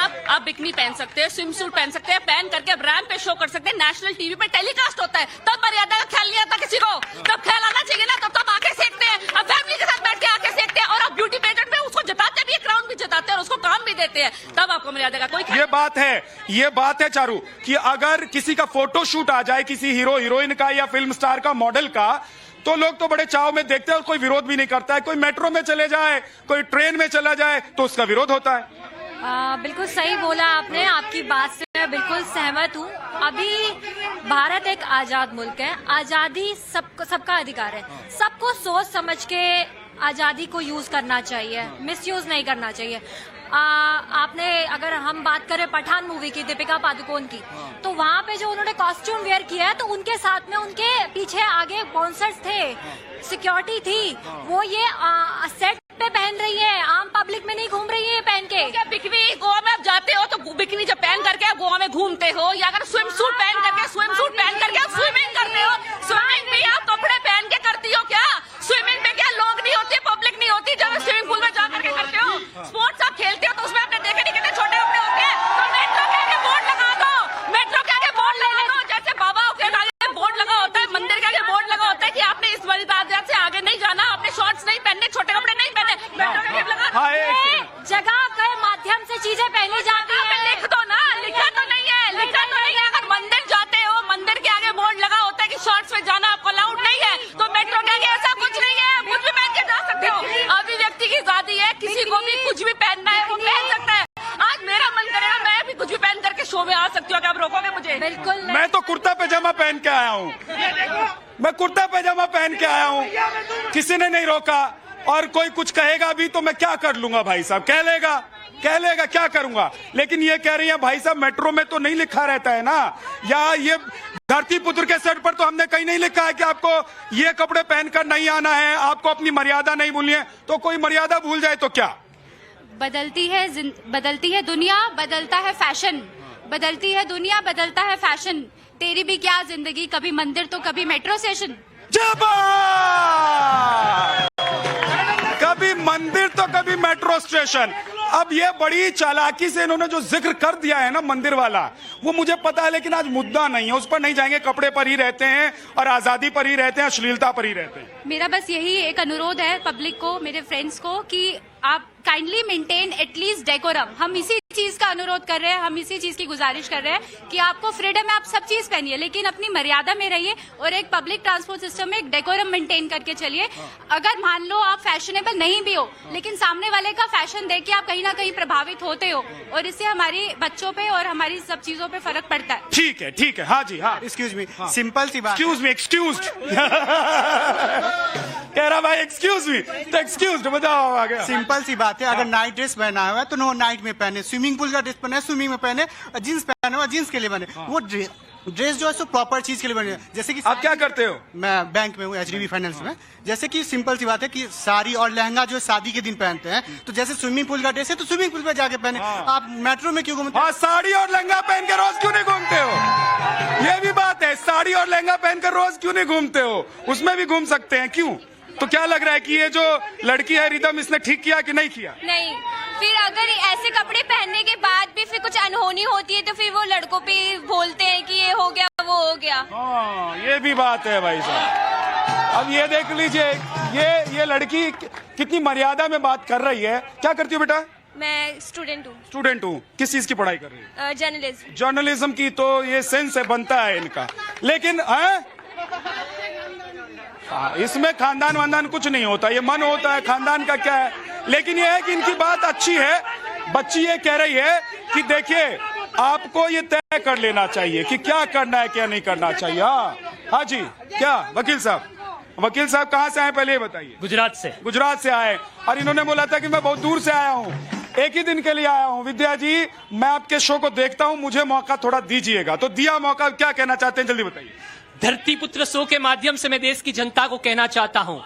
आप बिकनी पहन सकते हैं, स्विम सूट पहन सकते हैं, पहन करके रैंप पे शो कर सकते हैं, नेशनल टीवी पे टेलीकास्ट होता है, तब मर्यादा का ख्याल नहीं आता किसी को। तब ख्याल आना चाहिए ना, तब आके सेकते हैं, अब फैमिली के साथ बैठ के आके सेकते हैं, और आप ब्यूटी पेजेंट में उसको जताते भी, क्राउन भी जताते हैं और उसको काम भी देते हैं, तब आपको मर्यादा का कोई। ये बात है चारू कि अगर किसी का फोटो शूट आ जाए, किसी हीरो हीरोइन का या फिल्म स्टार का, मॉडल का, तो लोग तो बड़े चाव में देखते हैं और कोई विरोध भी नहीं करता है। कोई मेट्रो में चले जाए, कोई ट्रेन में चला जाए तो उसका विरोध होता है। बिल्कुल सही बोला आपने, आपकी बात से मैं बिल्कुल सहमत हूँ। अभी भारत एक आजाद मुल्क है, आजादी सबका अधिकार है, सबको सोच समझ के आजादी को यूज करना चाहिए, मिसयूज नहीं करना चाहिए। आपने अगर हम बात करें पठान मूवी की, दीपिका पादुकोण की, तो वहाँ पे जो उन्होंने कॉस्ट्यूम वेयर किया है, तो उनके साथ में उनके पीछे आगे बाउंसर्स थे, सिक्योरिटी थी, वो ये सेट पे पहन रही है, आम पब्लिक में नहीं घूम रही है पहन के। क्या बिकनी गोवा में आप जाते हो तो बिकनी जब पहन करके आप गोवा में घूमते हो, या अगर स्विम सूट पहन करके आप स्विमिंग करते हो, स्विमिंग भी आप कपड़े पहन के करती हो क्या? स्विमिंग में क्या लोग नहीं होते, पब्लिक नहीं होती, जब स्विमिंग पूल में जा करके करते हो? स्पोर्ट्स आप खेलते हो तो उसमें आपने देखे नहीं कितने छोटे कपड़े होते हैं, तो मेट्रो के आगे बोर्ड लगा दो, मेट्रो के आगे बोर्ड लगा दो, जैसे बाबा के आगे बोर्ड लगा होता है, मंदिर के आगे बोर्ड लगा होता है कि आपने इस बड़ी तादाद से आगे नहीं जाना, आपने शॉर्ट्स नहीं पहनने, छोटे कपड़े नहीं पहने, मेट्रो के आगे लगा। जगह के माध्यम से चीजें पहनी जाती है। लिख दो ना, लिखा तो नहीं है, लिखा तो नहीं है। अगर मंदिर जाते हो, मंदिर के आगे बोर्ड लगा होता है कि शॉर्ट्स में जाना आपको अलाउड नहीं है, तो मेट्रो के आगे ऐसा कुछ नहीं है, कुछ भी पहन के जा सकते हो। अभिव्यक्ति की आजादी है, किसी को भी कुछ भी पहनना है वो पहन सकता है। आज मेरा मन करेगा मैं भी कुछ भी पहन करके शो में आ सकती हूँ, क्या आप रोकोगे मुझे? बिल्कुल नहीं। मैं तो कुर्ता पैजामा पहन के आया हूँ, मैं कुर्ता पैजामा पहन के आया हूँ, किसी ने नहीं रोका। और कोई कुछ कहेगा भी तो मैं क्या कर लूंगा भाई साहब, कह लेगा क्या करूंगा। लेकिन ये कह रही है भाई साहब मेट्रो में तो नहीं लिखा रहता है ना, या ये धरती पुत्र के सेट पर तो हमने कहीं नहीं लिखा है कि आपको ये कपड़े पहनकर नहीं आना है, आपको अपनी मर्यादा नहीं भूलनी है। तो कोई मर्यादा भूल जाए तो क्या? बदलती है दुनिया, बदलता है फैशन, बदलती है दुनिया, बदलता है फैशन। तेरी भी क्या जिंदगी, कभी मंदिर तो कभी मेट्रो स्टेशन। कभी मंदिर तो कभी मेट्रो स्टेशन। अब ये बड़ी चालाकी से इन्होंने जो जिक्र कर दिया है ना मंदिर वाला, वो मुझे पता है, लेकिन आज मुद्दा नहीं है, उस पर नहीं जाएंगे। कपड़े पर ही रहते हैं और आजादी पर ही रहते हैं, अश्लीलता पर ही रहते हैं। मेरा बस यही एक अनुरोध है पब्लिक को, मेरे फ्रेंड्स को, कि आप काइंडली मेंटेन एटलीस्ट डेकोरम। हम इसी चीज का अनुरोध कर रहे हैं, हम इसी चीज की गुजारिश कर रहे हैं कि आपको फ्रीडम है, आप सब चीज पहनिए, लेकिन अपनी मर्यादा में रहिए और एक पब्लिक ट्रांसपोर्ट सिस्टम में एक डेकोरम मेंटेन करके चलिए। अगर मान लो आप फैशनेबल नहीं भी हो, लेकिन सामने वाले का फैशन देख के आप कहीं ना कहीं प्रभावित होते हो, और इससे हमारी बच्चों पे और हमारी सब चीजों पे फर्क पड़ता है। ठीक है, हाँ जी, हाँ। एक्सक्यूज मी, सिंपल सी बात। एक्सक्यूज्ड कह रहा भाई एक्सक्यूज मी, तो एक्सक्यूज्ड बताओ आ गया। सिंपल सी बात है, अगर नाइट ड्रेस पहना हुआ है तो नो नाइट में पहने, स्विमिंग पूल का ड्रेस पहना है स्विमिंग में पहने, जींस पहना हुआ जींस के लिए बने। वो ड्रेस जो है सो प्रॉपर चीज के लिए बने। जैसे कि आप क्या करते हो? मैं बैंक में हूँ, HDB फाइनेंस में। जैसे कि सिंपल सी बात है कि साड़ी और लहंगा जो शादी के दिन पहनते हैं, तो जैसे स्विमिंग पूल का ड्रेस है तो स्विमिंग पूल में जाके पहने। आप मेट्रो में क्यों घूमते? हाँ, साड़ी और लहंगा पहन के रोज क्यों नहीं घूमते हो? ये भी बात है, साड़ी और लहंगा पहनकर रोज क्यों नहीं घूमते हो? उसमें भी घूम सकते हैं, क्यों? तो क्या लग रहा है कि ये जो लड़की है रिदम, इसने ठीक किया कि नहीं किया? नहीं, फिर अगर ऐसे कपड़े पहनने के बाद भी फिर कुछ अनहोनी होती है तो फिर वो लड़कों पे बोलते हैं कि ये हो गया वो हो गया। हाँ, ये भी बात है भाई साहब। अब ये देख लीजिए, ये लड़की कितनी मर्यादा में बात कर रही है। क्या करती हो बेटा? मैं स्टूडेंट हूँ। किस चीज की पढ़ाई कर रही है? जर्नलिज्म की। तो ये सेंस है, बनता है इनका। लेकिन इसमें खानदान वानदान कुछ नहीं होता, ये मन होता है, खानदान का क्या है। लेकिन ये है कि इनकी बात अच्छी है। बच्ची ये कह रही है कि देखिए आपको ये तय कर लेना चाहिए कि क्या करना है क्या नहीं करना चाहिए। हाँ जी, क्या वकील साहब कहाँ से आए पहले ये बताइए? गुजरात से आए, और इन्होंने बोला था कि मैं बहुत दूर से आया हूँ, एक ही दिन के लिए आया हूँ। विद्या जी, मैं आपके शो को देखता हूँ, मुझे मौका थोड़ा दीजिएगा। तो दिया मौका, क्या कहना चाहते हैं जल्दी बताइए। धरती पुत्र शो के माध्यम से मैं देश की जनता को कहना चाहता हूं,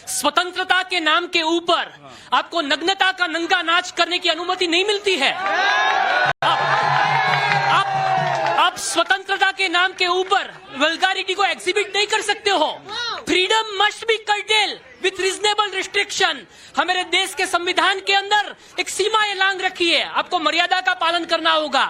स्वतंत्रता के नाम के ऊपर आपको नग्नता का नंगा नाच करने की अनुमति नहीं मिलती है। आप स्वतंत्रता के नाम के ऊपर वल्गारिटी को एग्जिबिट नहीं कर सकते हो। Freedom must be cartel with reasonable restriction. हमारे देश के संविधान के अंदर एक सीमा लांग रखी है, आपको मर्यादा का पालन करना होगा।